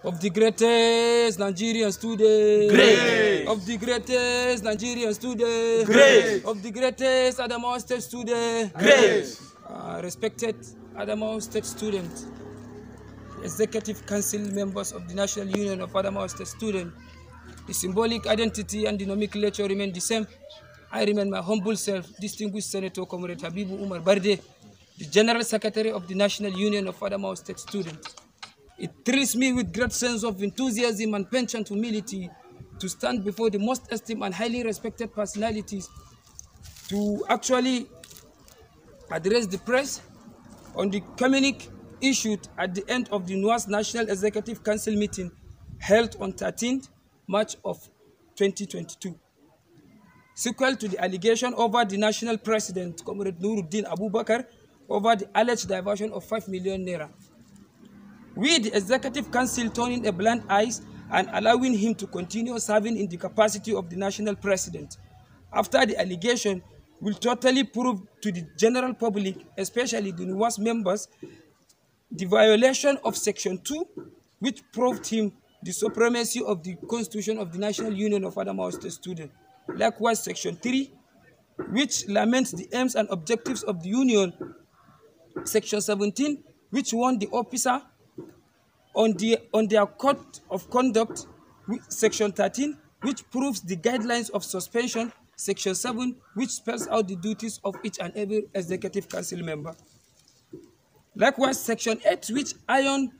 Of the greatest Nigerian student. Great. Of the greatest Nigerian student. Great. Of the greatest Adamawa State student. Great. Respected Adamawa State students, Executive Council members of the National Union of Adamawa State Students, the symbolic identity and the nomenclature remain the same. I remain my humble self, distinguished Senator Comrade Habibu Umar Barde, the General Secretary of the National Union of Adamawa State Students. It thrills me with great sense of enthusiasm and penchant humility to stand before the most esteemed and highly respected personalities to actually address the press on the communique issued at the end of the NUAS National Executive Council meeting held on 13th March of 2022. Sequel to the allegation over the national president, Comrade Nuruddin Abubakar, over the alleged diversion of 5 million naira. We, the Executive Council, turning a blind eye and allowing him to continue serving in the capacity of the national president. After the allegation will totally prove to the general public, especially the NUAS members, the violation of Section 2, which proved him the supremacy of the Constitution of the National Union of Adamawa State Students. Likewise, Section 3, which laments the aims and objectives of the Union. Section 17, which warned the officer on their code of conduct. Section 13, which proves the guidelines of suspension. Section 7, which spells out the duties of each and every Executive Council member. Likewise, Section 8, which ironed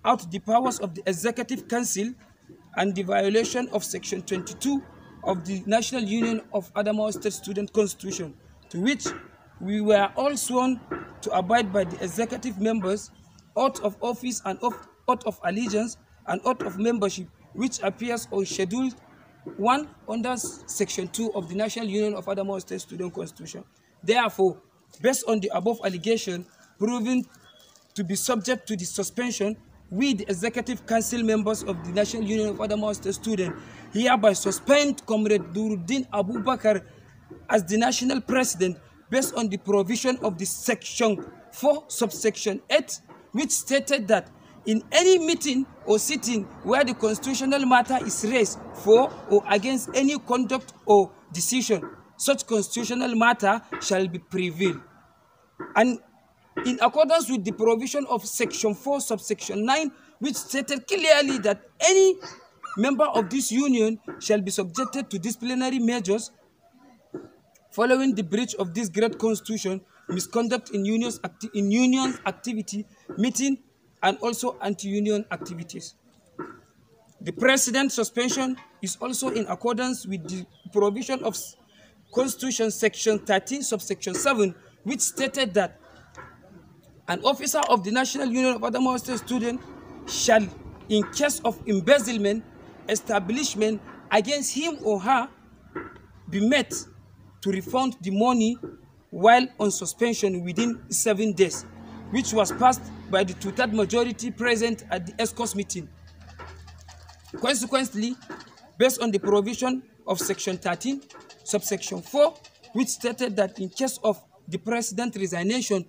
out the powers of the Executive Council, and the violation of Section 22 of the National Union of Adamawa State Student Constitution, to which we were all sworn to abide by the executive members, oath of office and oath of allegiance and oath of membership, which appears on Schedule 1 under Section 2 of the National Union of Adamawa State Student Constitution. Therefore, based on the above allegation proven to be subject to the suspension, we, the Executive Council members of the National Union of Adamawa State Students, hereby suspend Comrade Nuruddin Abubakar as the National President based on the provision of the Section 4, subsection 8, which stated that in any meeting or sitting where the constitutional matter is raised for or against any conduct or decision, such constitutional matter shall be prevail. And in accordance with the provision of Section 4, subsection 9, which stated clearly that any member of this union shall be subjected to disciplinary measures following the breach of this great constitution, misconduct in union activity, meeting, and also anti-union activities. The president's suspension is also in accordance with the provision of Constitution Section 13, subsection 7, which stated that an officer of the National Union of Adamawa State Students shall, in case of embezzlement, establishment against him or her, be met to refund the money while on suspension within 7 days, which was passed by the two-thirds majority present at the ESCOS meeting. Consequently, based on the provision of Section 13, subsection 4, which stated that in case of the president's resignation,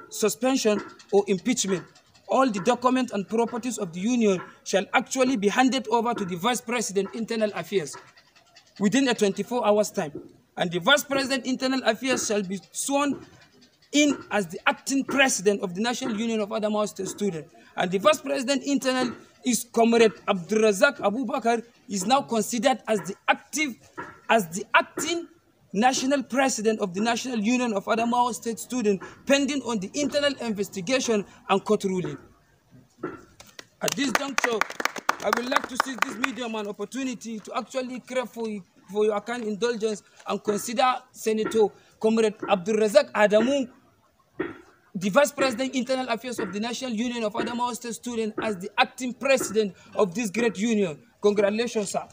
suspension, or impeachment, all the documents and properties of the union shall actually be handed over to the Vice President Internal Affairs within a 24 hours time. And the Vice President Internal Affairs shall be sworn in as the acting president of the National Union of Adamawa State Students. And the Vice President Internal is Comrade Abdulrazak Abubakar, is now considered as the acting National President of the National Union of Adamawa State Students, pending on the internal investigation and court ruling. At this juncture, I would like to seize this medium and opportunity to actually crave for your kind indulgence and consider Senator Comrade Abdulrazak Adamu, the Vice President Internal Affairs of the National Union of Adamawa State Students, as the acting president of this great union. Congratulations, sir.